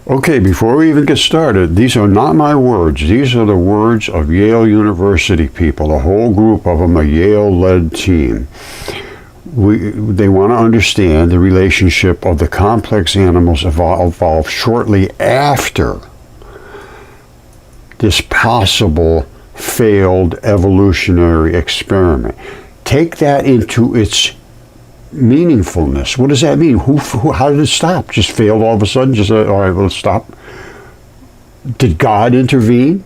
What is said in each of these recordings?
Okay, before we even get started, these are not my words. These are the words of Yale University people, a whole group of them, a Yale-led team. They want to understand the relationship of the complex animals evolved shortly after this possible failed evolutionary experiment. Take that into its meaningfulness. What does that mean? How did it stop? Just failed all of a sudden? Just all right, let's stop. Did God intervene?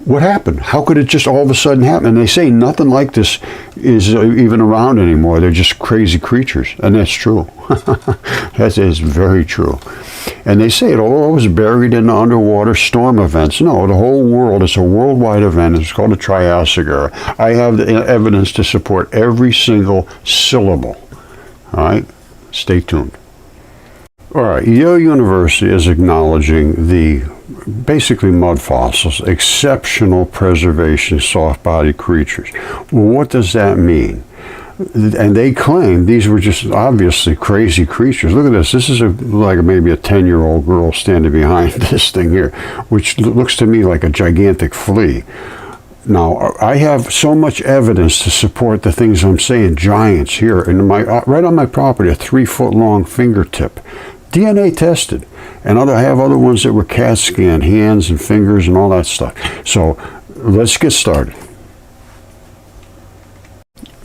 What happened? How could it just all of a sudden happen? And they say nothing like this is even around anymore. They're just crazy creatures. And that's true. That is very true. And they say it all was buried in underwater storm events. No, the whole world is a worldwide event. It's called a Triassic era. I have the evidence to support every single syllable. All right? Stay tuned. All right, Yale University is acknowledging the basically mud fossils, exceptional preservation, soft-bodied creatures. Well, what does that mean? And they claim these were just obviously crazy creatures. Look at this. This is like maybe a 10-year-old girl standing behind this thing here, which looks to me like a gigantic flea. Now, I have so much evidence to support the things I'm saying. Giants here, in right on my property, a 3-foot-long fingertip. DNA tested. And I have other ones that were CAT scanned, hands and fingers and all that stuff. So let's get started.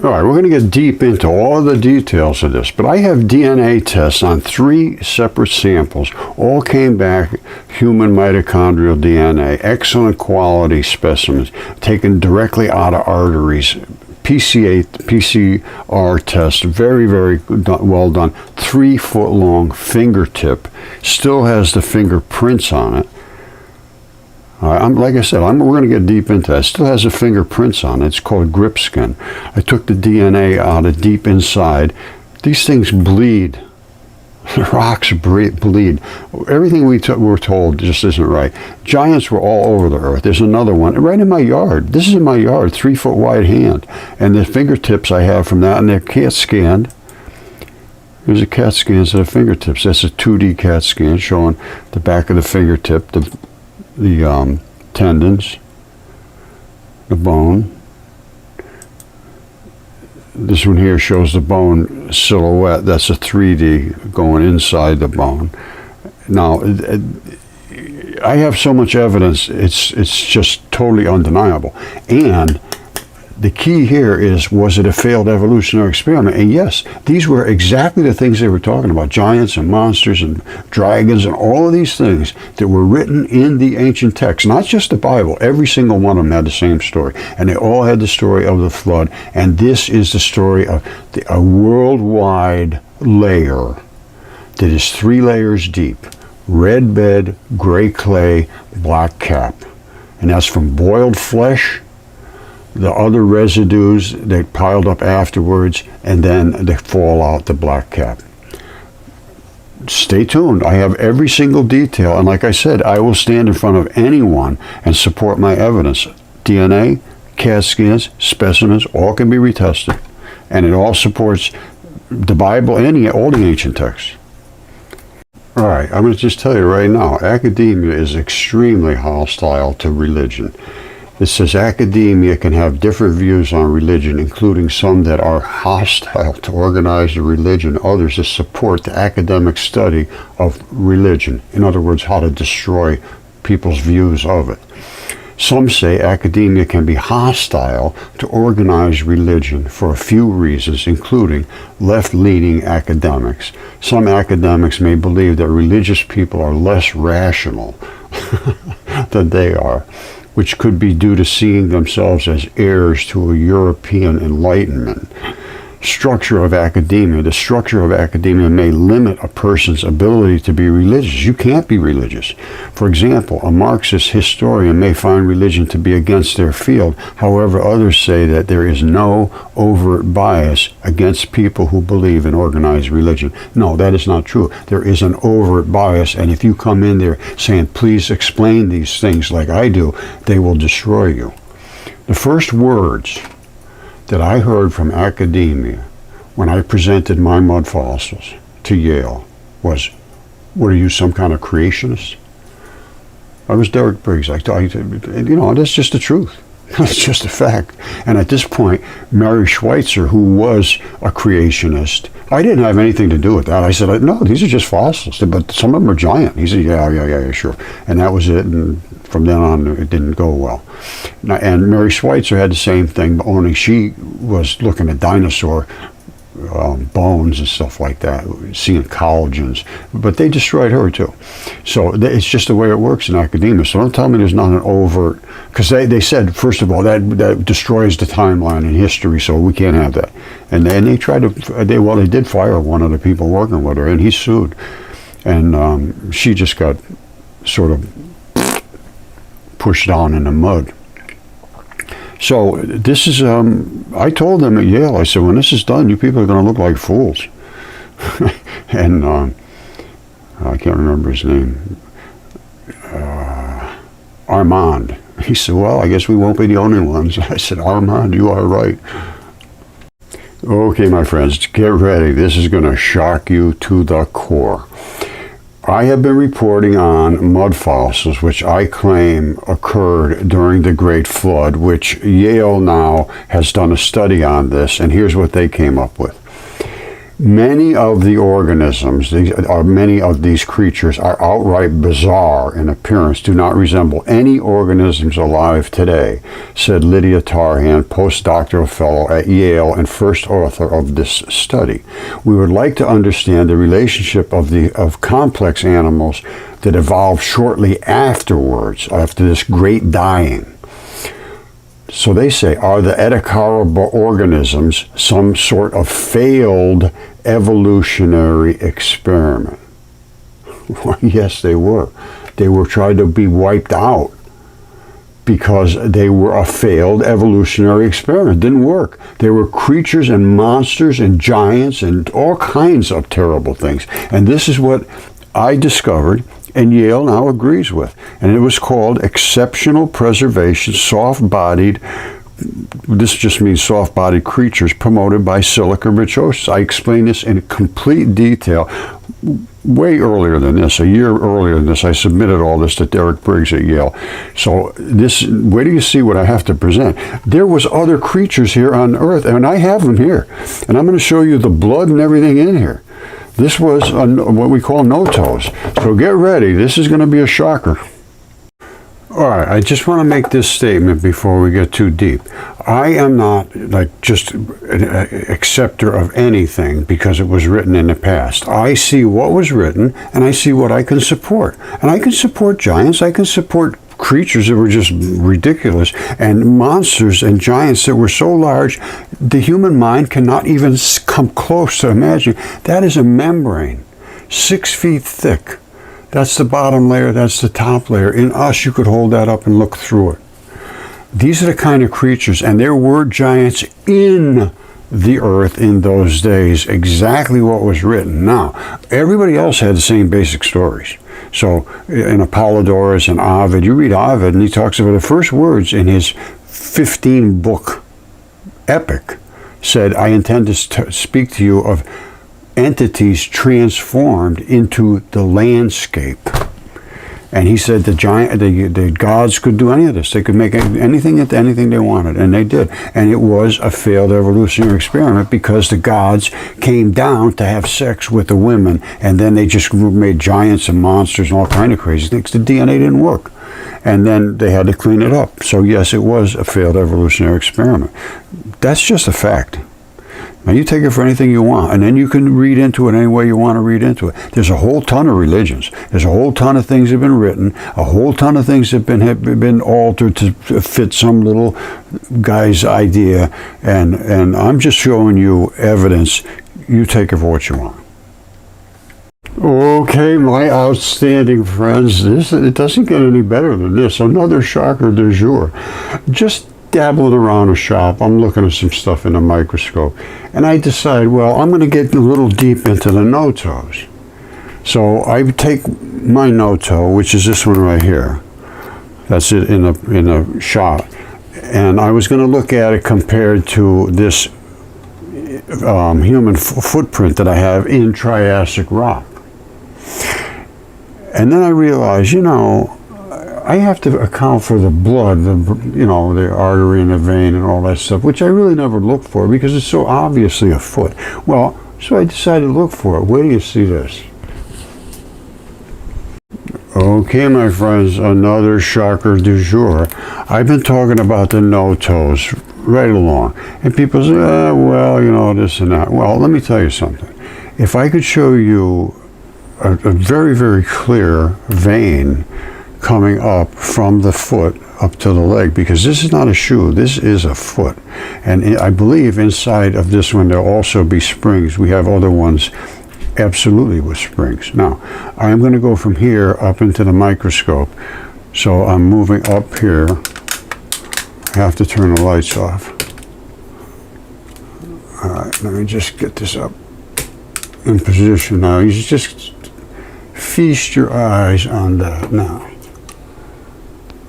All right, we're going to get deep into all of the details of this, but I have DNA tests on 3 separate samples. All came back human mitochondrial DNA, excellent quality specimens, taken directly out of arteries. PCR test, very, very well done. 3-foot-long fingertip, still has the fingerprints on it. Like I said, we're going to get deep into that. It still has the fingerprints on it. It's called grip skin. I took the DNA out of deep inside. These things bleed. The rocks bleed. Everything we're told just isn't right. Giants were all over the earth. There's another one right in my yard. This is in my yard, 3-foot wide hand. And the fingertips I have from that, and they're CAT scanned. Here's a CAT scan of the fingertips. That's a 2D CAT scan showing the back of the fingertip, the tendons, the bone. This one here shows the bone silhouette. That's a 3D going inside the bone. Now, I have so much evidence, it's just totally undeniable. And the key here is, was it a failed evolutionary experiment? And yes, these were exactly the things they were talking about. Giants and monsters and dragons and all of these things that were written in the ancient texts. Not just the Bible. Every single one of them had the same story. And they all had the story of the flood. And this is the story of a worldwide layer that is 3 layers deep. Red bed, gray clay, black cap. And that's from boiled flesh, the other residues that piled up afterwards, and then the fallout, the black cap. Stay tuned. I have every single detail, and like I said, I will stand in front of anyone and support my evidence. DNA, CAT scans, specimens, all can be retested, and it all supports the Bible and all the ancient texts. All right, I'm going to just tell you right now, academia is extremely hostile to religion. It says academia can have different views on religion, including some that are hostile to organized religion, others that support the academic study of religion. In other words, how to destroy people's views of it. Some say academia can be hostile to organized religion for a few reasons, including left-leaning academics. Some academics may believe that religious people are less rational than they are, which could be due to seeing themselves as heirs to a European Enlightenment. The structure of academia may limit a person's ability to be religious. You can't be religious. For example, a Marxist historian may find religion to be against their field. However, others say that there is no overt bias against people who believe in organized religion. No, that is not true. There is an overt bias, and if you come in there saying, please explain these things like I do, they will destroy you. The first words that I heard from academia when I presented my mud fossils to Yale was, What are you, some kind of creationist? I was Derek Briggs. That's just the truth. That's just a fact. And at this point, Mary Schweitzer, who was a creationist, I didn't have anything to do with that. I said, no, these are just fossils, but some of them are giant. He said, yeah, sure. And that was it. And from then on, it didn't go well. And Mary Schweitzer had the same thing, but only she was looking at dinosaur bones and stuff like that, seeing collagens, but they destroyed her too. So it's just the way it works in academia. So don't tell me there's not an overt, because they said, first of all, that destroys the timeline in history, so we can't have that. And they tried to, they did fire one of the people working with her, and he sued. And she just got sort of pushed down in the mud. So this is, I told them at Yale, I said, when this is done, you people are going to look like fools. And I can't remember his name. Armand. He said, well, I guess we won't be the only ones. I said, Armand, you are right. Okay, my friends, get ready. This is going to shock you to the core. I have been reporting on mud fossils, which I claim occurred during the Great Flood, which Yale now has done a study on this, and here's what they came up with. Many of the organisms, many of these creatures are outright bizarre in appearance, do not resemble any organisms alive today, said Lidya Tarhan, postdoctoral fellow at Yale and first author of this study. We would like to understand the relationship of complex animals that evolved shortly afterwards, after this great dying. So they say, are the Ediacara organisms some sort of failed evolutionary experiment? Well, yes, they were. They were trying to be wiped out because they were a failed evolutionary experiment. It didn't work. They were creatures and monsters and giants and all kinds of terrible things. And this is what I discovered, and Yale now agrees with. And it was called exceptional preservation, soft-bodied, this just means soft-bodied creatures promoted by silica rich. I explained this in complete detail way earlier than this, a year earlier than this. I submitted all this to Derek Briggs at Yale. So this, where do you see what I have to present? There was other creatures here on Earth, and I have them here. And I'm going to show you the blood and everything in here. This was what we call no-toes. So get ready. This is going to be a shocker. All right, I just want to make this statement before we get too deep. I am not just an acceptor of anything because it was written in the past. I see what was written, and I see what I can support. And I can support giants. I can support creatures that were just ridiculous, and monsters and giants that were so large the human mind cannot even come close to imagining. That is a membrane, 6 feet thick. That's the bottom layer, that's the top layer. In us, you could hold that up and look through it. These are the kind of creatures, and there were giants in the earth in those days, exactly what was written. Now, everybody else had the same basic stories. So in Apollodorus and Ovid, you read Ovid, and he talks about the first words in his 15-book epic said, I intend to speak to you of entities transformed into the landscape. And he said the gods could do any of this. They could make anything into anything they wanted, and they did. And it was a failed evolutionary experiment because the gods came down to have sex with the women, and then they just made giants and monsters and all kind of crazy things. The DNA didn't work. And then they had to clean it up. So yes, it was a failed evolutionary experiment. That's just a fact. Now you take it for anything you want, and then you can read into it any way you want to read into it. There's a whole ton of religions. There's a whole ton of things that have been written. A whole ton of things have been altered to fit some little guy's idea. And I'm just showing you evidence. You take it for what you want. Okay, my outstanding friends. It doesn't get any better than this. Another shocker du jour. Just dabbling around a shop, I'm looking at some stuff in a microscope, and I decide, well, I'm going to get a little deep into the no-toes. So I take my no-toe, which is this one right here. That's it in a shot. And I was going to look at it compared to this human footprint that I have in Triassic rock. And then I realized, I have to account for the blood, the artery and the vein and all that stuff, which I really never look for because it's so obviously a foot. Well, so I decided to look for it. Where do you see this? Okay, my friends, another shocker du jour. I've been talking about the no toes right along. And people say, this and that. Well, let me tell you something. If I could show you a very, very clear vein coming up from the foot up to the leg, because this is not a shoe, this is a foot. And I believe inside of this one there'll also be springs. We have other ones absolutely with springs. Now, I'm going to go from here up into the microscope. So I'm moving up here. I have to turn the lights off. All right, let me just get this up in position now. You just feast your eyes on that now.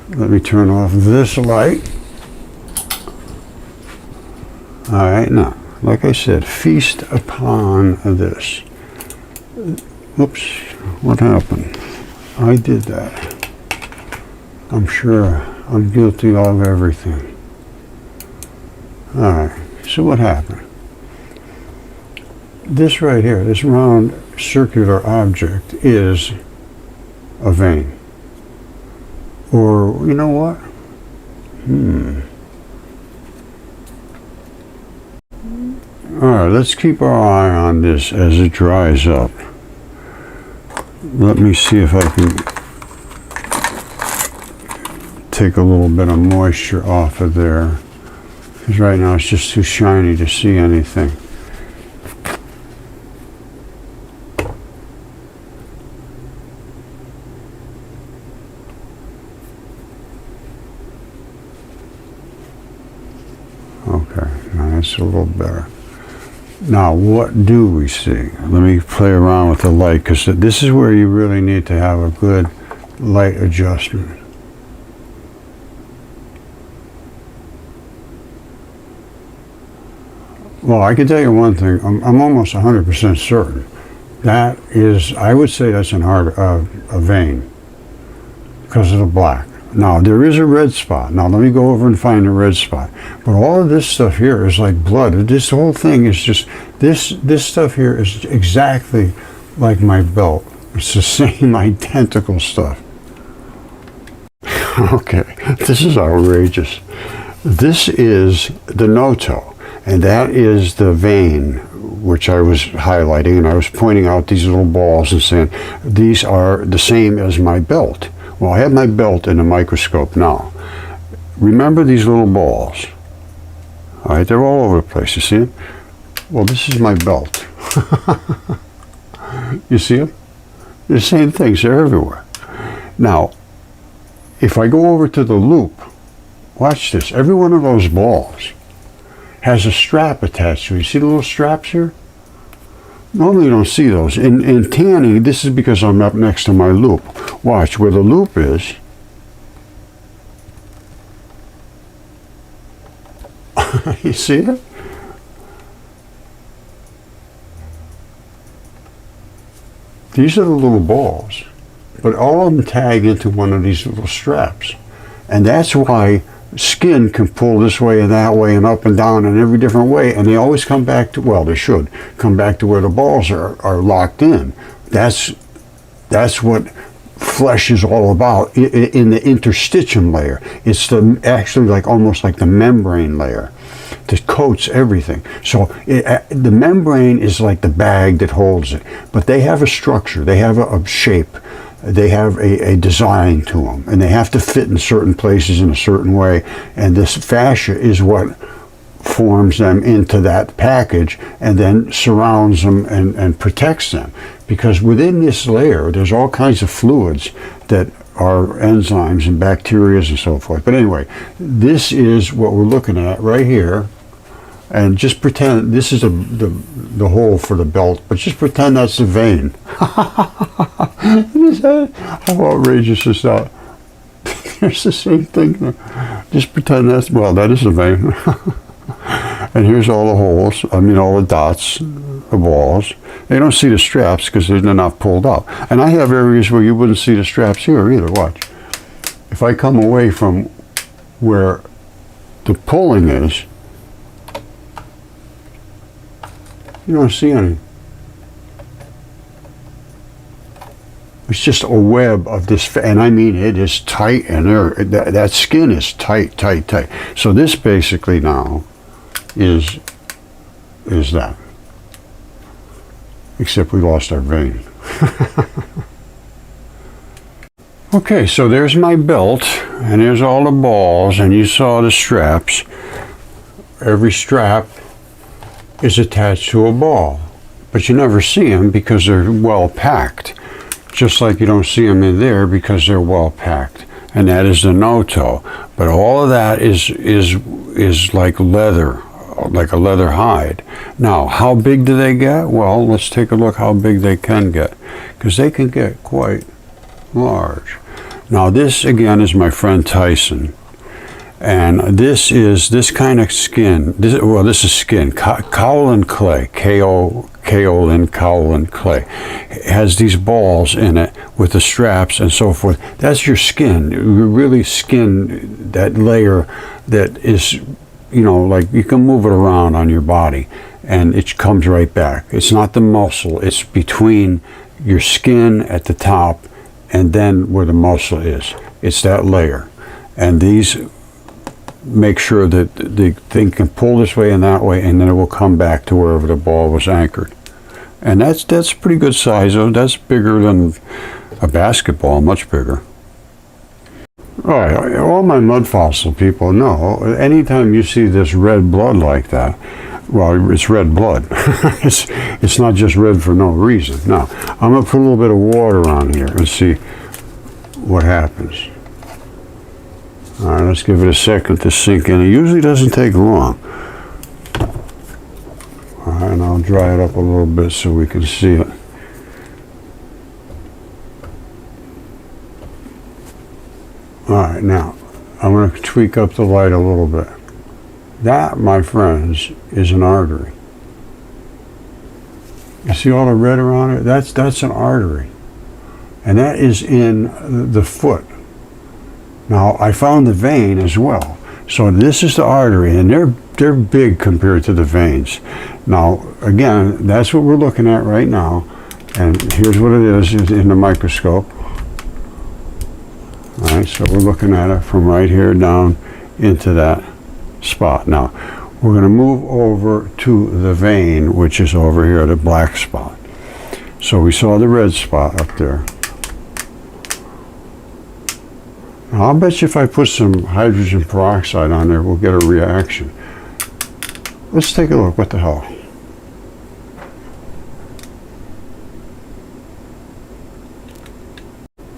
Let me turn off this light. All right, now, like I said, feast upon this. Oops, what happened? I did that. I'm sure I'm guilty of everything. All right, so what happened? This right here, this round circular object is a vein. Or, you know what? All right, let's keep our eye on this as it dries up. Let me see if I can take a little bit of moisture off of there. Because right now it's just too shiny to see anything. Okay, now that's a little better. Now, what do we see? Let me play around with the light, because this is where you really need to have a good light adjustment. Well, I can tell you one thing. I'm almost 100% certain. That is, I would say that's a vein, because of the black. Now, there is a red spot. Now, let me go over and find the red spot. But all of this stuff here is like blood. This whole thing is just, this stuff here is exactly like my belt. It's the same identical stuff. Okay, this is outrageous. This is the no-toe, and that is the vein, which I was highlighting, and I was pointing out these little balls and saying, these are the same as my belt. Well, I have my belt in a microscope now. Remember these little balls? All right, they're all over the place. You see them? Well, this is my belt. You see them? The same things. They're everywhere. Now, if I go over to the loop, watch this. Every one of those balls has a strap attached to it. You see the little straps here? Normally you don't see those. In tanning, this is because I'm up next to my loop. Watch where the loop is. You see it? These are the little balls, but all of them tag into one of these little straps. And that's why skin can pull this way and that way and up and down in every different way, and they always come back to, well, they should come back to where the balls are locked in. That's what flesh is all about in the interstitium layer. It's actually like almost like the membrane layer that coats everything. So the membrane is like the bag that holds it, but they have a structure, they have a shape, they have a design to them, and they have to fit in certain places in a certain way, and this fascia is what forms them into that package and then surrounds them and protects them. Because within this layer there's all kinds of fluids that are enzymes and bacteria and so forth. But anyway, this is what we're looking at right here, and just pretend this is the hole for the belt, but just pretend that's the vein. How outrageous is that? There's the same thing there. Just pretend that's, well, that is the vein. And here's all the holes, I mean all the dots the balls. They don't see the straps because they're not pulled out. And I have areas where you wouldn't see the straps here either. Watch. If I come away from where the pulling is, you don't see any. It's just a web of this, and I mean it is tight, and that skin is tight. So this basically now is that. Except we lost our vein. Okay, so there's my belt, and there's all the balls, and you saw the straps. Every strap is attached to a ball, but you never see them because they're well packed. Just like you don't see them in there because they're well packed, and that is the no-toe. But all of that is like leather, like a leather hide. Now, how big do they get? Well, let's take a look how big they can get, because they can get quite large. Now, this again is my friend Tyson, and this is this kind of skin. This is skin, kaolin clay, kaolin clay. It has these balls in it with the straps and so forth. That's your skin. You really skin that layer that is, like you can move it around on your body and it comes right back. It's not the muscle. It's between your skin at the top and then where the muscle is. It's that layer. And these make sure that the thing can pull this way and that way, and then it will come back to wherever the ball was anchored. And that's pretty good size. That's bigger than a basketball, much bigger. All right, all my Mudfossil people know, anytime you see this red blood like that, well, it's red blood. it's not just red for no reason. Now, I'm going to put a little bit of water on here and see what happens. All right, let's give it a second to sink in. It usually doesn't take long. All right, and I'll dry it up a little bit so we can see it. All right, now, I'm going to tweak up the light a little bit. That, my friends, is an artery. You see all the red around it? That's an artery. And that is in the foot. Now, I found the vein as well. So this is the artery, and they're big compared to the veins. Now, again, that's what we're looking at right now. And here's what it is in the microscope. All right, so we're looking at it from right here down into that spot. Now, we're going to move over to the vein, which is over here, the black spot. So we saw the red spot up there. Now, I'll bet you if I put some hydrogen peroxide on there, we'll get a reaction. Let's take a look. What the hell?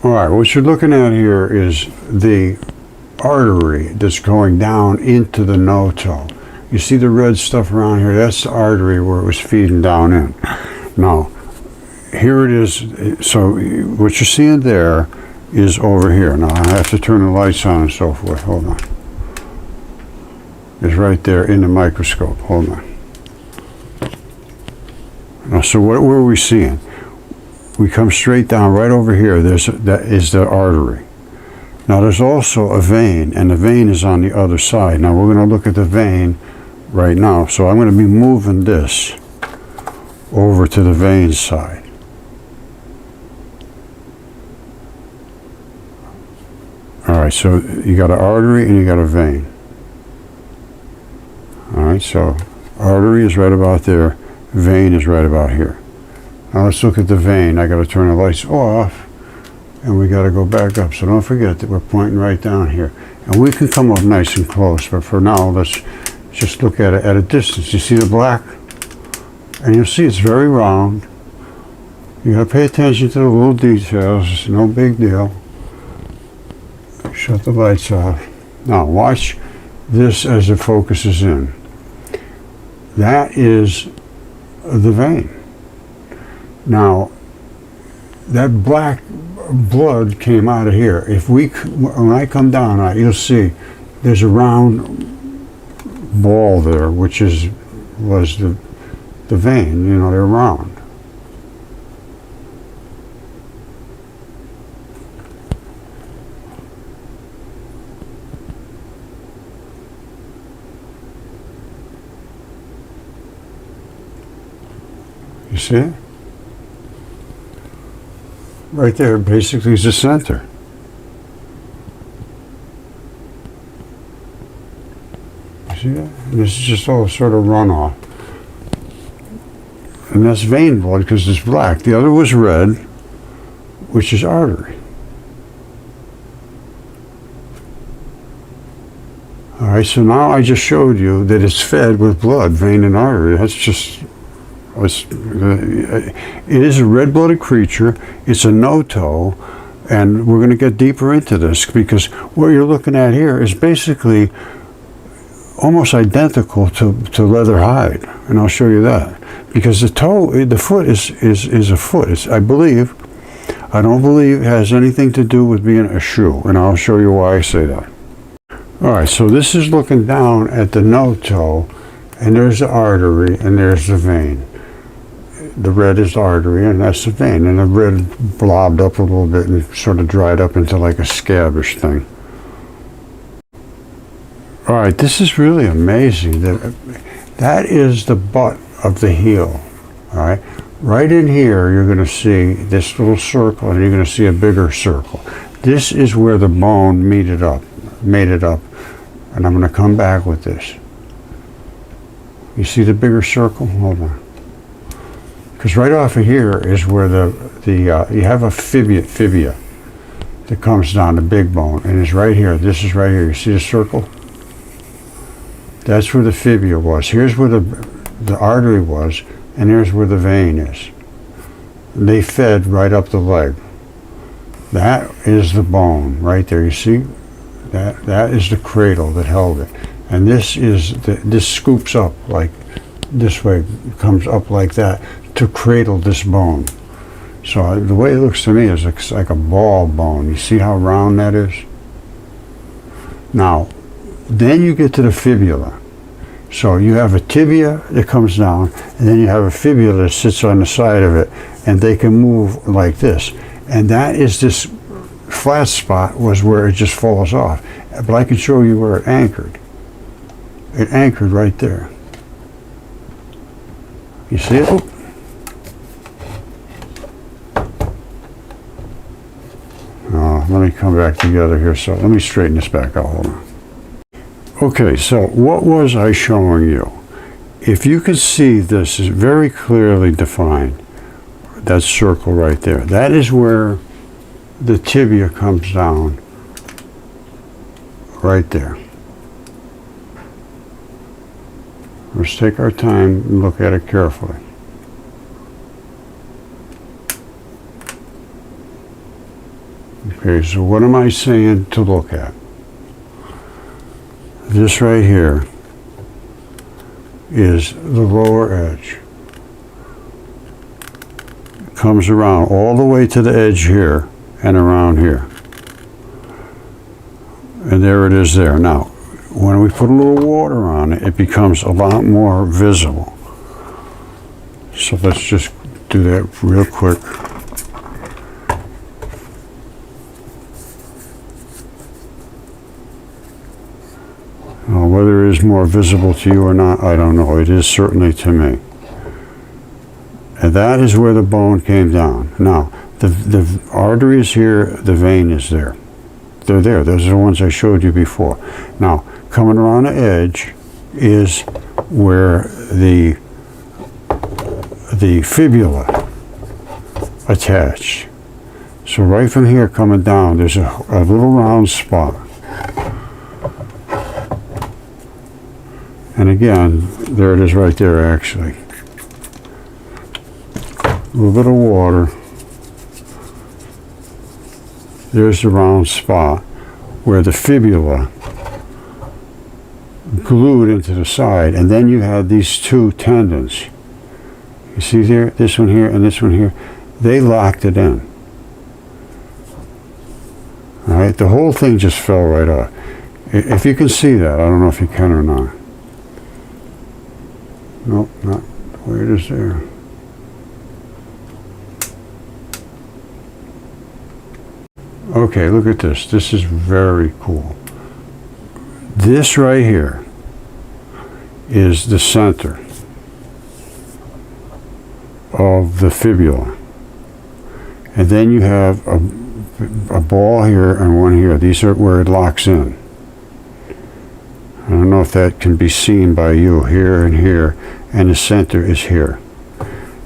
All right, what you're looking at here is the artery that's going down into the no-toe. You see the red stuff around here? That's the artery where it was feeding down in. Now, here it is. So what you're seeing there is over here. Now, I have to turn the lights on and so forth. Hold on. It's right there in the microscope. Hold on. Now, so what were we seeing? We come straight down right over here. That is the artery. Now there's also a vein, and the vein is on the other side. Now we're going to look at the vein right now. So I'm going to be moving this over to the vein side. All right, so you got an artery and you got a vein. All right, so artery is right about there. Vein is right about here. Now let's look at the vein. I got to turn the lights off, and we got to go back up. So don't forget that we're pointing right down here. And we can come up nice and close, but for now, let's just look at it at a distance. You see the black? And you'll see it's very round. You got to pay attention to the little details. It's no big deal. Shut the lights off. Now watch this as it focuses in. That is the vein. Now, that black blood came out of here. When I come down, you'll see there's a round ball there, which was the the vein, you know, they're round. You see it? Right there basically is the center. You see that? And this is just all sort of runoff. And that's vein blood because it's black. The other was red, which is artery. All right, so now I just showed you that it's fed with blood, vein and artery. That's just... it is a red-blooded creature. It's a no-toe, and we're going to get deeper into this because what you're looking at here is basically almost identical to leather hide, and I'll show you that. Because the foot is a foot. I don't believe it has anything to do with being a shoe, and I'll show you why I say that. All right, so this is looking down at the no-toe, and there's the artery, and there's the vein. The red is the artery, and that's the vein. And the red blobbed up a little bit and sort of dried up into like a scabbish thing. All right, this is really amazing. That is the butt of the heel. All right, right in here, you're going to see this little circle, and you're going to see a bigger circle. This is where the bone made it up. And I'm going to come back with this. You see the bigger circle? Hold on. Because right off of here is where you have a fibia that comes down, the big bone, and it's right here. This is right here. You see the circle? That's where the fibia was. Here's where the artery was, and here's where the vein is. They fed right up the leg. That is the bone right there. You see? That is the cradle that held it. And this scoops up like this way, comes up like that to cradle this bone. So the way it looks to me is it's like a ball bone. You see how round that is? Now, then you get to the fibula. So you have a tibia that comes down, and then you have a fibula that sits on the side of it, and they can move like this. And that is this flat spot was where it just falls off. But I can show you where it anchored. It anchored right there. You see it? Let me come back together here. So let me straighten this back out. Hold on. Okay, so what was I showing you? If you can see, this is very clearly defined. That circle right there. That is where the tibia comes down. Right there. Let's take our time and look at it carefully. Okay, so what am I saying to look at? This right here is the lower edge. It comes around all the way to the edge here and around here. And there it is there. Now, when we put a little water on it, it becomes a lot more visible. So let's just do that real quick. Whether it is more visible to you or not, I don't know. It is certainly to me. And that is where the bone came down. Now, the artery is here, the vein is there. They're there. Those are the ones I showed you before. Now, coming around the edge is where the fibula attached. So right from here coming down, there's a little round spot. And again, there it is right there actually. A little bit of water. There's the round spot where the fibula glued into the side, and then you have these two tendons. You see there, this one here and this one here, they locked it in. All right, the whole thing just fell right off. If you can see that, I don't know if you can or not. Nope, not the way it is there. Okay, look at this. This is very cool. This right here is the center of the fibula. And then you have a ball here and one here. These are where it locks in. I don't know if that can be seen by you, here and here, and the center is here.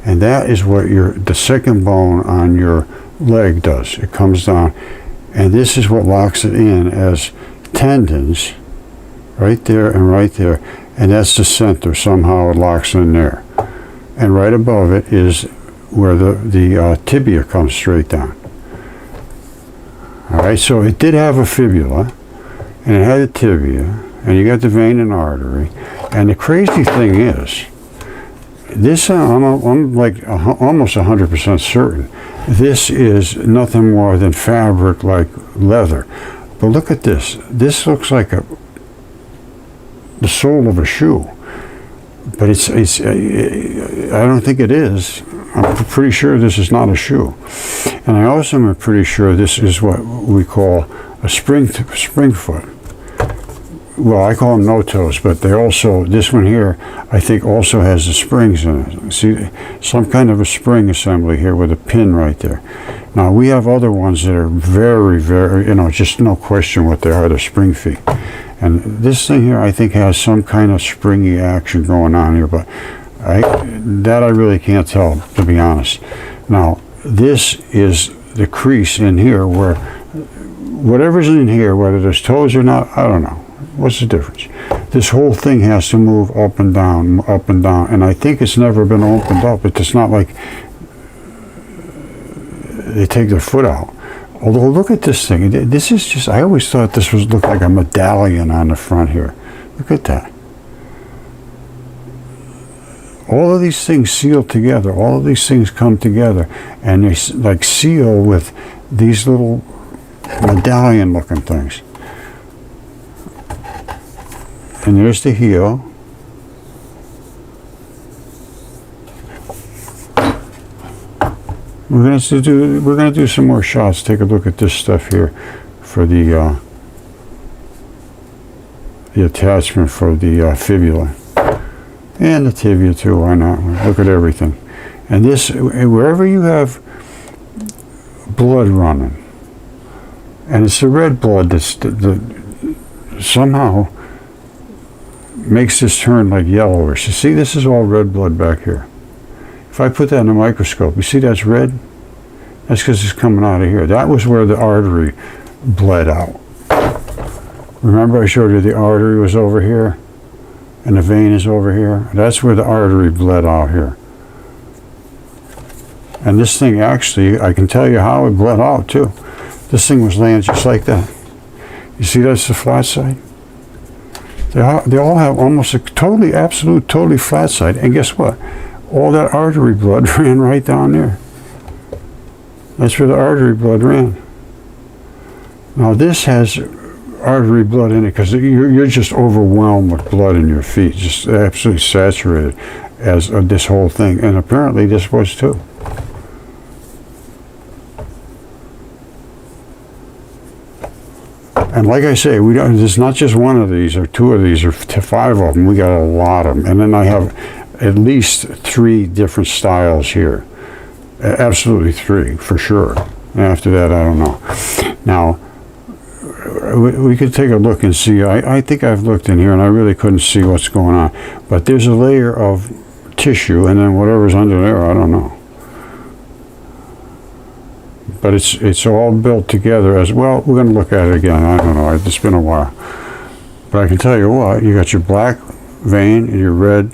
And that is what the second bone on your leg does. It comes down, and this is what locks it in as tendons, right there and right there, and that's the center. Somehow it locks in there. And right above it is where the tibia comes straight down. All right, so it did have a fibula, and it had a tibia, and you got the vein and artery. And the crazy thing is, this I'm like almost 100% certain, this is nothing more than fabric like leather. But look at this. This looks like the sole of a shoe. But I don't think it is. I'm pretty sure this is not a shoe. And I also am pretty sure this is what we call a spring foot. Well, I call them no-toes, but they also, this one here, I think also has the springs in it. See, some kind of a spring assembly here with a pin right there. Now, we have other ones that are very, very, just no question what they are, they're spring feet. And this thing here, I think, has some kind of springy action going on here, but I really can't tell, to be honest. Now, this is the crease in here where whatever's in here, whether there's toes or not, I don't know. What's the difference? This whole thing has to move up and down, and I think it's never been opened up. It's not like they take their foot out. Although, look at this thing. This is just, I always thought this looked like a medallion on the front here. Look at that. All of these things seal together. All of these things come together, and they like seal with these little medallion-looking things. And there's the heel. We're gonna do some more shots. Take a look at this stuff here for the attachment for the fibula and the tibia too. Why not? Look at everything. And this, wherever you have blood running, and it's the red blood that's somehow makes this turn like yellowish. You see, this is all red blood back here. If I put that in a microscope, you see that's red? That's because it's coming out of here. That was where the artery bled out. Remember I showed you the artery was over here and the vein is over here? That's where the artery bled out here. And this thing actually, I can tell you how it bled out too. This thing was laying just like that. You see that's the flat side? They all have almost a totally flat side. And guess what? All that artery blood ran right down there. That's where the artery blood ran. Now this has artery blood in it because you're just overwhelmed with blood in your feet, just absolutely saturated as this whole thing. And apparently this was too. And like I say, there's not just one of these or two of these or 5 of them. We got a lot of them. And then I have at least 3 different styles here. Absolutely 3, for sure. After that, I don't know. Now, we could take a look and see. I think I've looked in here, and I really couldn't see what's going on. But there's a layer of tissue, and then whatever's under there, I don't know. But it's all built together as well. We're going to look at it again. I don't know. It's been a while. But I can tell you what. You got your black vein and your red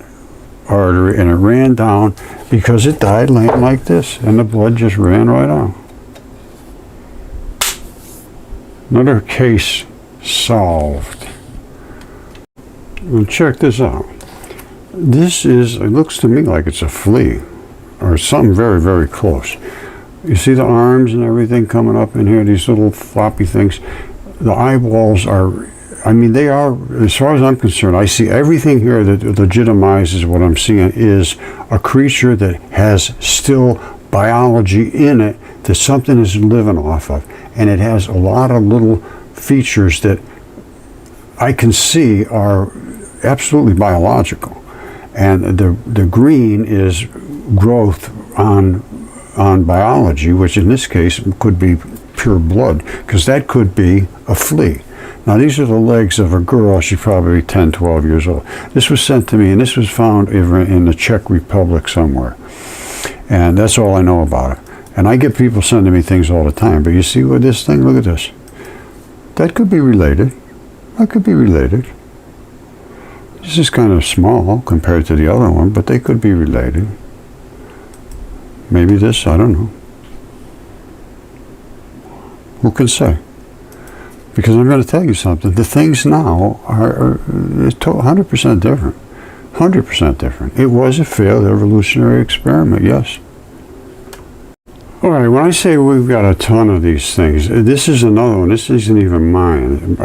artery, and it ran down because it died laying like this, and the blood just ran right out. Another case solved. Well, check this out. This is, it looks to me like it's a flea or something very, very close. You see the arms and everything coming up in here, these little floppy things. The eyeballs are I mean, they are, as far as I'm concerned, I see everything here that legitimizes what I'm seeing is a creature that has still biology in it, that something is living off of. And it has a lot of little features that I can see are absolutely biological. And the green is growth on biology, which in this case could be pure blood, because that could be a flea. Now, these are the legs of a girl. She's probably 10, 12 years old. This was sent to me, and this was found in the Czech Republic somewhere. And that's all I know about it. And I get people sending me things all the time. But you see with this thing, look at this. That could be related. That could be related. This is kind of small compared to the other one, but they could be related. Maybe this, I don't know. Who can say? Because I'm going to tell you something. The things now are 100% different. 100% different. It was a failed evolutionary experiment, yes. All right, when I say we've got a ton of these things, this is another one. This isn't even mine,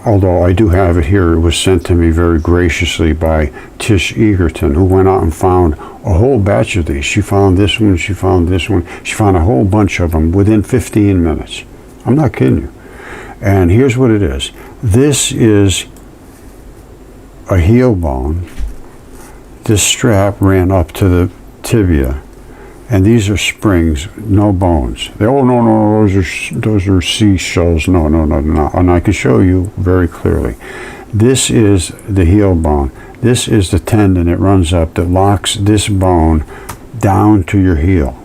although I do have it here. It was sent to me very graciously by Tish Egerton, who went out and found a whole batch of these. She found this one, she found this one. She found a whole bunch of them within 15 minutes. I'm not kidding you. And here's what it is. This is a heel bone. This strap ran up to the tibia. And these are springs, no bones. No, those are seashells. No. And I can show you very clearly. This is the heel bone. This is the tendon that runs up that locks this bone down to your heel.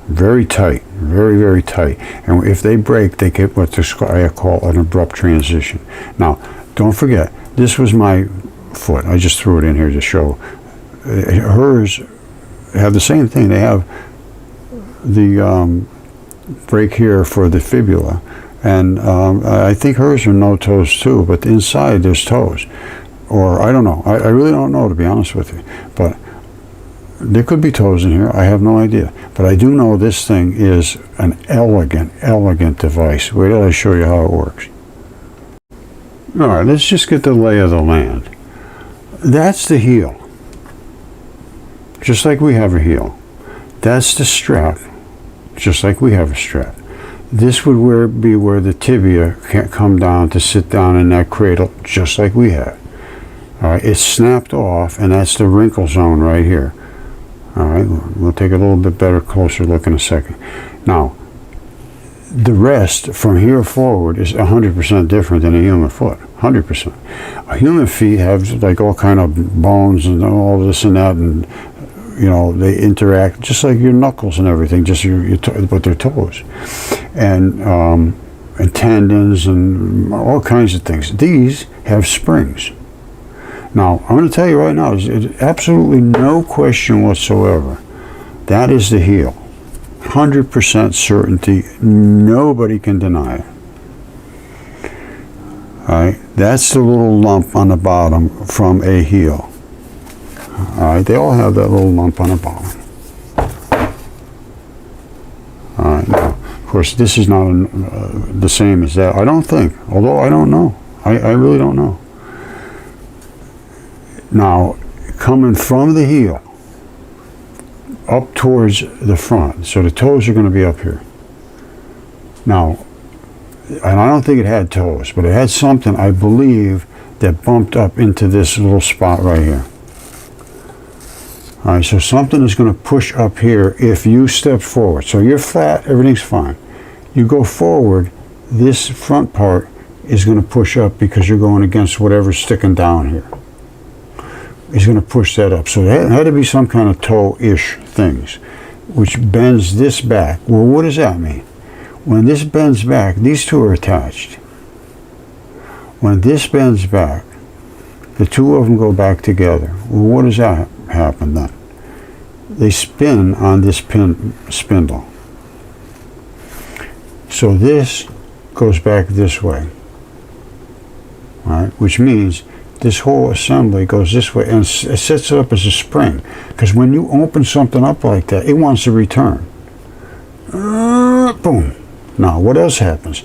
Very tight, very, very tight. And if they break, they get what I call an abrupt transition. Now, don't forget, this was my foot. I just threw it in here to show. Hers have the same thing. They have the break here for the fibula. And I think hers are no toes too, but inside there's toes. Or I don't know. I really don't know, to be honest with you. But there could be toes in here. I have no idea. But I do know this thing is an elegant, elegant device. Wait till I show you how it works. All right, let's just get the lay of the land. That's the heel. Just like we have a heel. That's the strap. Just like we have a strap. This would be where the tibia can't come down to sit down in that cradle, just like we have. All right, it's snapped off, and that's the wrinkle zone right here. All right, we'll take a little bit better, closer look in a second. Now, the rest from here forward is 100% different than a human foot. 100%. A human feet have like all kind of bones and all this and that, and you know, they interact just like your knuckles and everything, just with their toes, and tendons and all kinds of things. These have springs. Now, I'm going to tell you right now, there's absolutely no question whatsoever. That is the heel. 100% certainty. Nobody can deny it. All right, that's the little lump on the bottom from a heel. All right, they all have that little lump on the bottom. All right, now, of course, this is not the same as that. I don't think, although I don't know. I really don't know. Now, coming from the heel up towards the front, so the toes are going to be up here. Now, and I don't think it had toes, but it had something, I believe, that bumped up into this little spot right here. All right, so something is going to push up here if you step forward. So you're flat, everything's fine. You go forward, this front part is going to push up because you're going against whatever's sticking down here. It's going to push that up. So there had to be some kind of toe-ish things, which bends this back. Well, what does that mean? When this bends back, these two are attached. When this bends back, the two of them go back together. Well, what does that happen then? They spin on this spindle. So this goes back this way, all right? Which means this whole assembly goes this way, and it sets it up as a spring. Because when you open something up like that, it wants to return. Boom. Now, what else happens?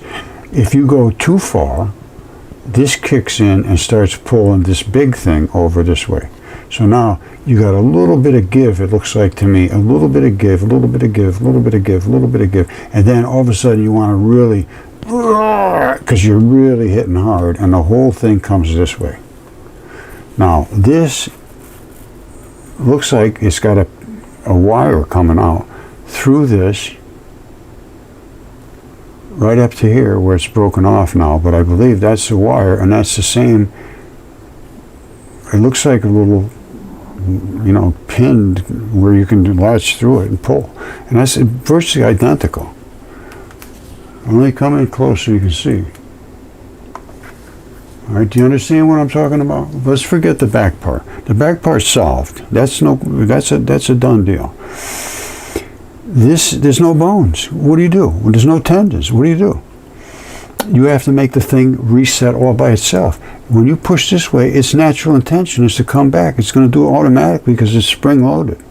If you go too far, this kicks in and starts pulling this big thing over this way. So now you got a little bit of give, it looks like to me, a little bit of give, a little bit of give, a little bit of give, a little bit of give, and then all of a sudden you want to really, because you're really hitting hard, and the whole thing comes this way. Now this looks like it's got a wire coming out through this right up to here where it's broken off now, but I believe that's the wire, and that's the same. It looks like a little, you know, pinned where you can latch through it and pull, and that's virtually identical. Only come in close so you can see. All right, do you understand what I'm talking about? Let's forget the back part. The back part's solved. That's a done deal. There's no bones. What do you do? Well, there's no tendons. What do you do? You have to make the thing reset all by itself. When you push this way, its natural intention is to come back. It's going to do it automatically because it's spring-loaded.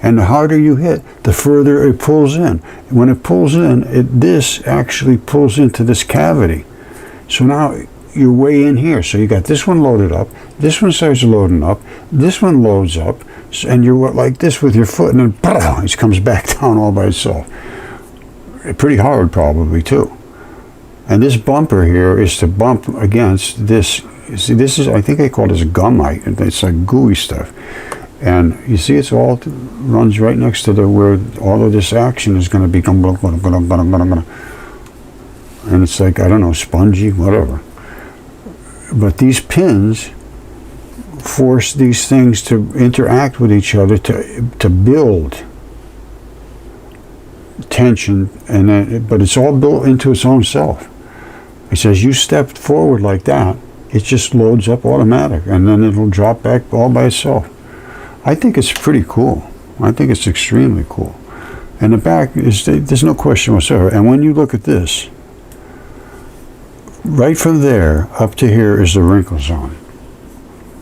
And the harder you hit, the further it pulls in. When it pulls in, this actually pulls into this cavity. So now you're way in here. So you got this one loaded up, this one starts loading up, this one loads up, and you're like this with your foot, and then it comes back down all by itself. Pretty hard probably too. And this bumper here is to bump against this. See, this is, I think they call this gummite. It's like gooey stuff. And you see, it's all runs right next to where all of this action is going to be. And it's like, I don't know, spongy, whatever. But these pins force these things to interact with each other to build tension, and then, but it's all built into its own self. It says you step forward like that, it just loads up automatic, and then it'll drop back all by itself. I think it's pretty cool. I think it's extremely cool. And the back is, there's no question whatsoever. And when you look at this, right from there up to here is the wrinkle zone.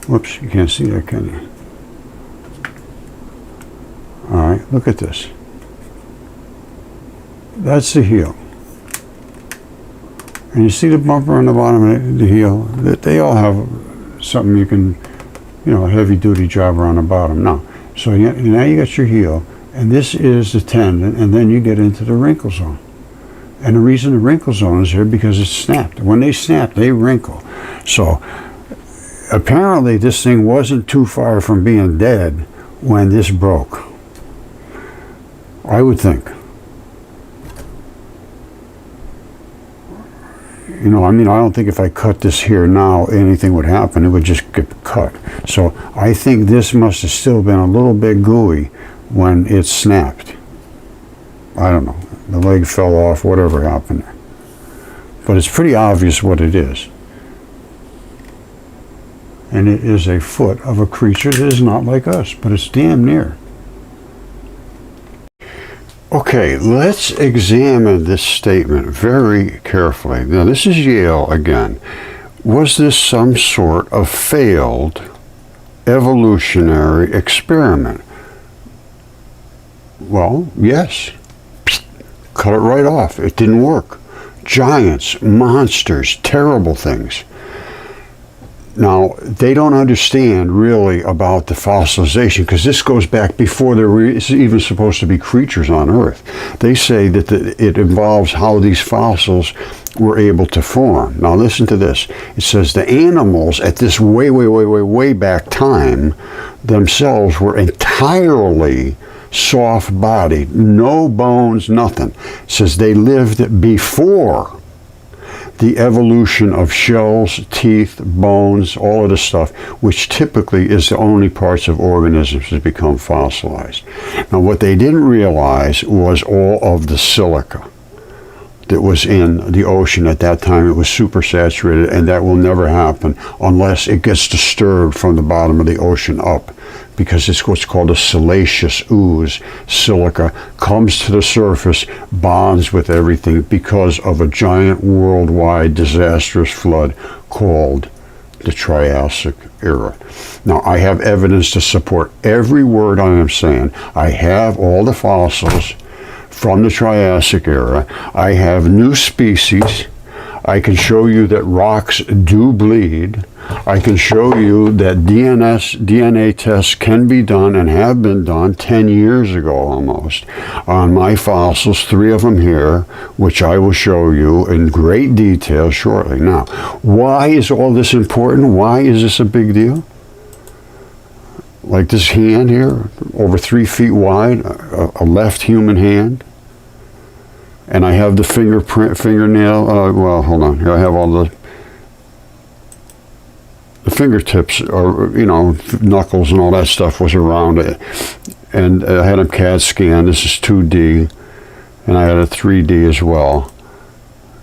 Whoops, you can't see that, can you? All right, look at this. That's the heel. And you see the bumper on the bottom of the heel? They all have something you can, you know, a heavy-duty jobber on the bottom. Now, so now you got your heel, and this is the tendon, and then you get into the wrinkle zone. And the reason the wrinkle zone is here because it's snapped. When they snap, they wrinkle. So apparently this thing wasn't too far from being dead when this broke. I would think. You know, I mean, I don't think if I cut this here now, anything would happen. It would just get cut. So I think this must have still been a little bit gooey when it snapped. I don't know. The leg fell off, whatever happened there. But it's pretty obvious what it is. And it is a foot of a creature that is not like us, but it's damn near. Okay, let's examine this statement very carefully. Now, this is Yale again. Was this some sort of failed evolutionary experiment? Well, yes. Cut it right off. It didn't work. Giants, monsters, terrible things. Now, they don't understand really about the fossilization, because this goes back before there were even supposed to be creatures on Earth. They say that it involves how these fossils were able to form. Now, listen to this. It says the animals at this way back time themselves were entirely soft-bodied, no bones, nothing. It says they lived before the evolution of shells, teeth, bones, all of this stuff, which typically is the only parts of organisms that become fossilized. Now, what they didn't realize was all of the silica that was in the ocean at that time. It was supersaturated, and that will never happen unless it gets disturbed from the bottom of the ocean up, because it's what's called a siliceous ooze. Silica comes to the surface, bonds with everything because of a giant worldwide disastrous flood called the Triassic era. Now, I have evidence to support every word I am saying. I have all the fossils from the Triassic era. I have new species. I can show you that rocks do bleed. I can show you that DNA tests can be done and have been done 10 years ago almost on my fossils, 3 of them here, which I will show you in great detail shortly. Now, why is all this important? Why is this a big deal? Like this hand here, over 3 feet wide, a left human hand. And I have the fingernail, well, hold on, here I have all the fingertips, or, knuckles and all that stuff was around it. And I had a CAD scan, this is 2D, and I had a 3D as well.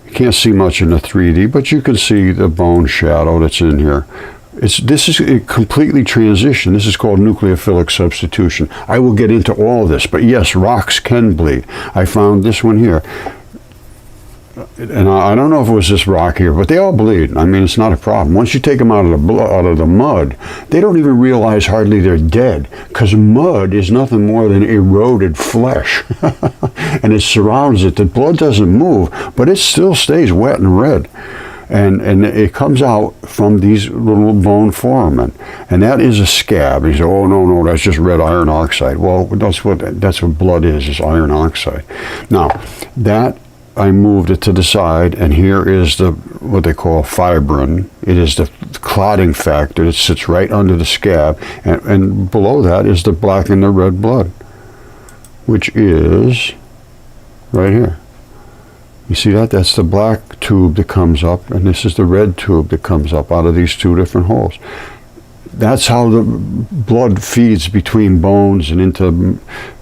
You can't see much in the 3D, but you can see the bone shadow that's in here. This is a completely transition. This is called nucleophilic substitution. I will get into all this, but yes, rocks can bleed. I found this one here. And I don't know if it was this rock here, but they all bleed. I mean, it's not a problem. Once you take them out of the mud, they don't even realize hardly they're dead, because mud is nothing more than eroded flesh. And it surrounds it. The blood doesn't move, but it still stays wet and red. And it comes out from these little bone foramen, and that is a scab. You say, oh no, that's just red iron oxide. Well, that's what blood is iron oxide. Now, that I moved it to the side, and here is what they call fibrin. It is the clotting factor that sits right under the scab, and below that is the black and the red blood, which is right here. You see that? That's the black tube that comes up, and this is the red tube that comes up out of these 2 different holes. That's how the blood feeds between bones and into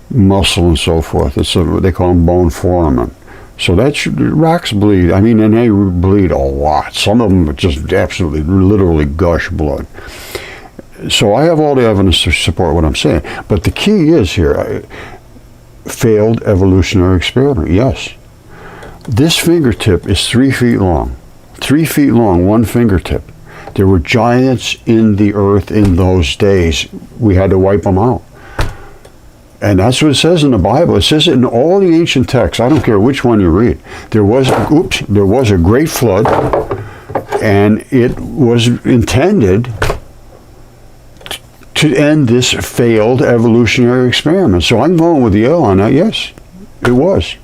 muscle and so forth. They call them bone foramen. So rocks bleed. I mean, and they bleed a lot. Some of them just absolutely, literally gush blood. So I have all the evidence to support what I'm saying. But the key is here, failed evolutionary experiment, yes. This fingertip is 3 feet long. 3 feet long, one fingertip. There were giants in the earth in those days. We had to wipe them out. And that's what it says in the Bible. It says it in all the ancient texts. I don't care which one you read. There was a great flood, and it was intended to end this failed evolutionary experiment. So I'm going with Yale on that. Yes, it was.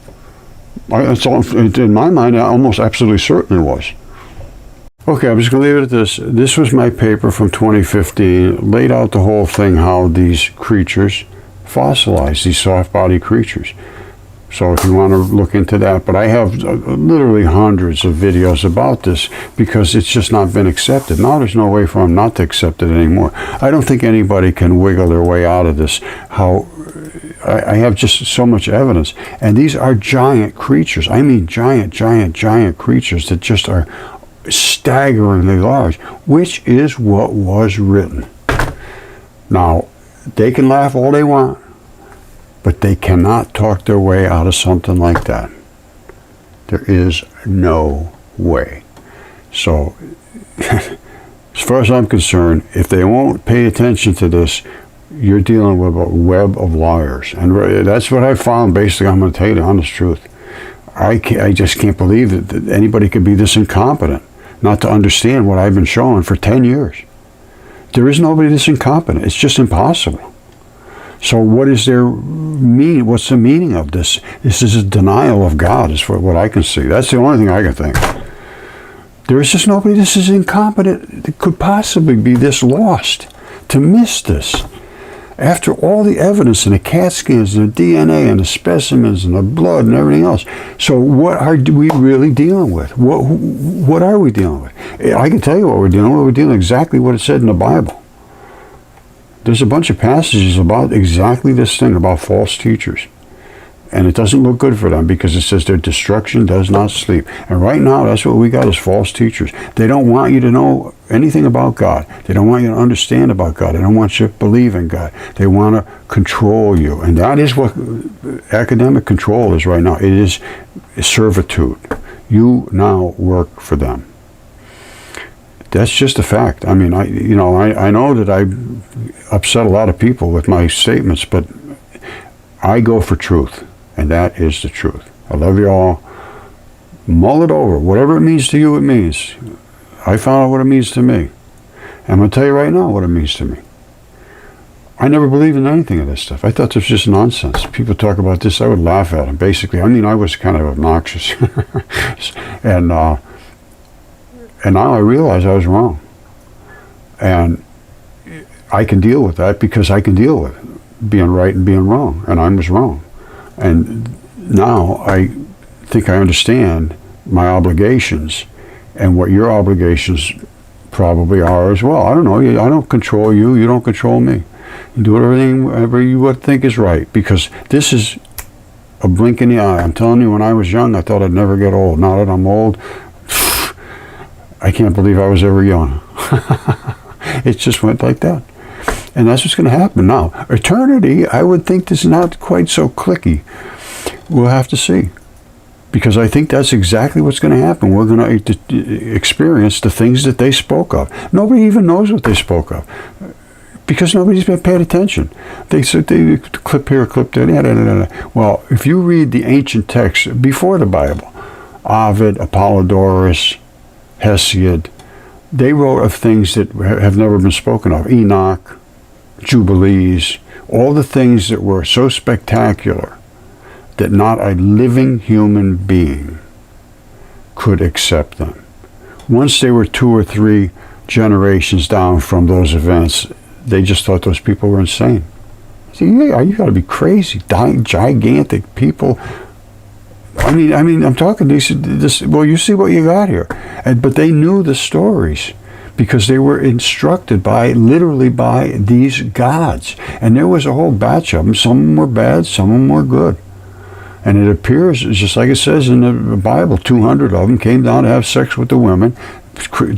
In my mind, I almost absolutely certain it was. Okay, I'm just going to leave it at this. This was my paper from 2015. Laid out the whole thing, how these creatures fossilize, these soft-bodied creatures. So if you want to look into that. But I have literally hundreds of videos about this, because it's just not been accepted. Now there's no way for them not to accept it anymore. I don't think anybody can wiggle their way out of this. I have just so much evidence. And these are giant creatures. I mean giant creatures that just are staggeringly large, which is what was written. Now, they can laugh all they want, but they cannot talk their way out of something like that. There is no way. So, as far as I'm concerned, if they won't pay attention to this, you're dealing with a web of liars. And that's what I found. Basically, I'm going to tell you the honest truth. I just can't believe that anybody could be this incompetent not to understand what I've been showing for 10 years. There is nobody this incompetent. It's just impossible. So what is their meaning? What's the meaning of this? This is a denial of God, is what I can see. That's the only thing I can think. There is just nobody this is incompetent that could possibly be this lost to miss this. After all the evidence and the CAT scans and the DNA and the specimens and the blood and everything else. So what are we really dealing with? What are we dealing with? I can tell you what we're dealing with. We're dealing exactly what it said in the Bible. There's a bunch of passages about exactly this thing, about false teachers. And it doesn't look good for them, because it says their destruction does not sleep. And right now, that's what we got, is false teachers. They don't want you to know anything about God. They don't want you to understand about God. They don't want you to believe in God. They want to control you. And that is what academic control is right now. It is servitude. You now work for them. That's just a fact. I mean, I know that I upset a lot of people with my statements, but I go for truth. And that is the truth. I love you all. Mull it over. Whatever it means to you, it means. I found out what it means to me. I'm going to tell you right now what it means to me. I never believed in anything of this stuff. I thought this was just nonsense. People talk about this, I would laugh at them, basically. I mean, I was kind of obnoxious. And now I realize I was wrong. And I can deal with that because I can deal with being right and being wrong. And I was wrong. And now I think I understand my obligations and what your obligations probably are as well. I don't know. I don't control you. You don't control me. You do whatever you would think is right, because this is a blink in the eye. I'm telling you, when I was young, I thought I'd never get old. Now that I'm old, I can't believe I was ever young. It just went like that. And that's what's going to happen now. Eternity, I would think, is not quite so clicky. We'll have to see. Because I think that's exactly what's going to happen. We're going to experience the things that they spoke of. Nobody even knows what they spoke of, because nobody's been paid attention. They said they clip here, clip there. Well, if you read the ancient texts before the Bible, Ovid, Apollodorus, Hesiod, they wrote of things that have never been spoken of. Enoch, Jubilees, all the things that were so spectacular that not a living human being could accept them. Once they were 2 or 3 generations down from those events, they just thought those people were insane. See, yeah, you got to be crazy. Gigantic people. I mean, I'm talking this. Well, you see what you got here, but they knew the stories because they were instructed literally by these gods, and there was a whole batch of them. Some of them were bad, some of them were good. And it appears, just like it says in the Bible, 200 of them came down to have sex with the women,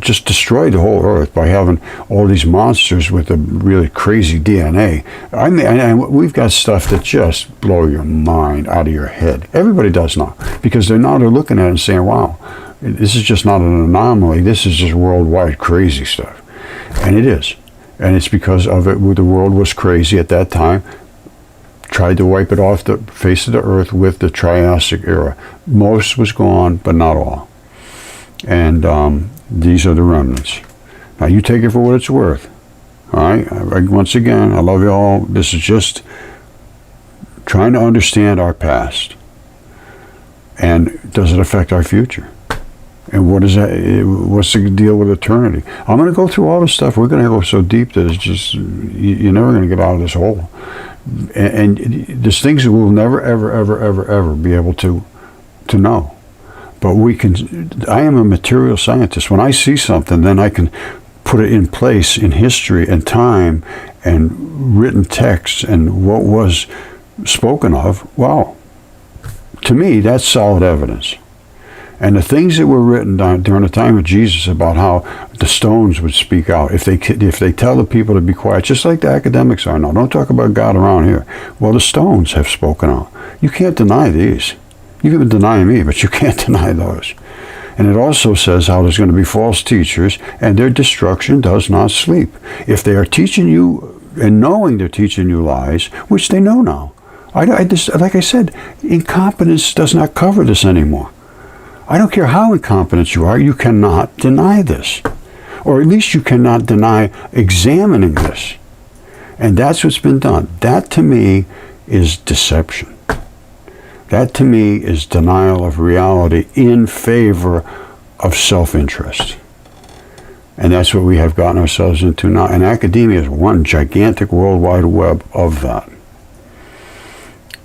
just destroyed the whole earth by having all these monsters with a really crazy DNA. I mean, we've got stuff that just blow your mind out of your head. Everybody does now, because they're looking at it and saying, wow, this is just not an anomaly. This is just worldwide crazy stuff. And it is. And it's because of it, the world was crazy at that time. Tried to wipe it off the face of the earth with the Triassic era. Most was gone, but not all. And these are the remnants. Now you take it for what it's worth. All right? Once again, I love you all. This is just trying to understand our past. And does it affect our future? And what is that? What's the deal with eternity? I'm going to go through all this stuff. We're going to go so deep that it's just, you're never going to get out of this hole. And there's things that we'll never, ever, ever, ever, ever be able to know. But we can. I am a material scientist. When I see something, then I can put it in place in history and time and written texts and what was spoken of. Wow. To me, that's solid evidence. And the things that were written down during the time of Jesus about how the stones would speak out if they tell the people to be quiet, just like the academics are now. Don't talk about God around here. Well, the stones have spoken out. You can't deny these. You can deny me, but you can't deny those. And it also says how there's going to be false teachers, and their destruction does not sleep. If they are teaching you and knowing they're teaching you lies, which they know now. Like I said, incompetence does not cover this anymore. I don't care how incompetent you are, you cannot deny this. Or at least you cannot deny examining this. And that's what's been done. That to me is deception. That to me is denial of reality in favor of self-interest. And that's what we have gotten ourselves into now. And academia is one gigantic worldwide web of that.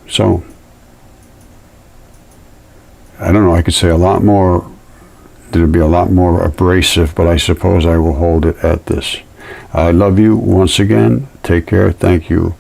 So, I don't know, I could say a lot more, there'd be a lot more abrasive, but I suppose I will hold it at this. I love you once again. Take care. Thank you.